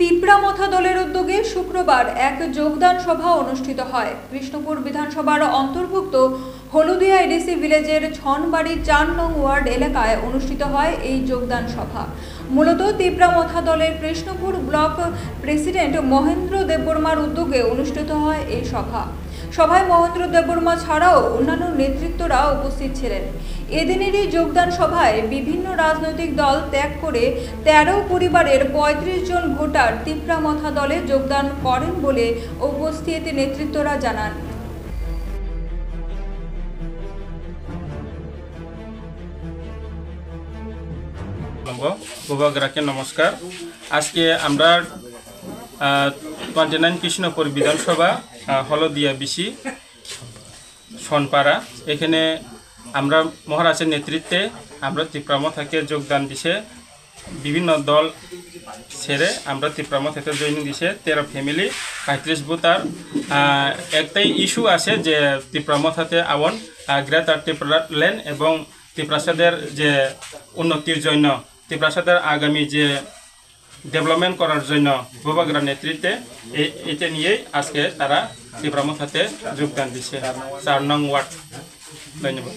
তিপ্রামথা দলের উদ্যোগে শুক্রবার এক যোগদান সভা অনুষ্ঠিত হয়। কৃষ্ণপুর বিধানসভার অন্তর্ভুক্ত হলদিয়া এডিসি ভিলেজের ছনবাড়ি ৪ নং ওয়ার্ড এলাকায় অনুষ্ঠিত হয় এই যোগদান সভা। মূলত তিপ্রামথা দলের কৃষ্ণপুর ব্লক প্রেসিডেন্ট মহেন্দ্র দেববর্মার উদ্যোগে অনুষ্ঠিত হয় এই সভায় মহেন্দ্র দেববর্মা ছাড়াও অন্যান্য নেতৃত্বরা উপস্থিত ছিলেন। এদিনেরই যোগদান সভায় বিভিন্ন রাজনৈতিক দল ত্যাগ করে ১৩ পরিবারের ৩৫ জন ভোটার তিপ্রামথা দলে যোগদান করেন বলে উপস্থিত নেতৃত্বরা জানান। উপভোক্তাকে নমস্কার। আজকে আমরা 29 কৃষ্ণপুর বিধানসভা হলদিয়া বিসি সনপাড়া এখানে আমরা মহারাজের নেতৃত্বে আমরা তিপ্রামথাকে যোগদান দিছে। বিভিন্ন দল ছেড়ে আমরা তিপ্রামথাকে জয়েনিং দিছে। 13 ফ্যামিলি 35 ভোটার। একটাই ইস্যু আছে যে তিপ্রামথাতে আওয়ান গ্রেটার ত্রিপুরা ল্যান্ড এবং তিপ্রাসাদের যে উন্নতির জন্য তিপ্রাসাদের আগামী যে ডেভেলপমেন্ট করার জন্য উপভোক্তার নেতৃত্বে এটা নিয়েই আজকে তারা তিপ্রামথাতে যোগদান দিচ্ছে ৪ নং ওয়ার্ড। ধন্যবাদ।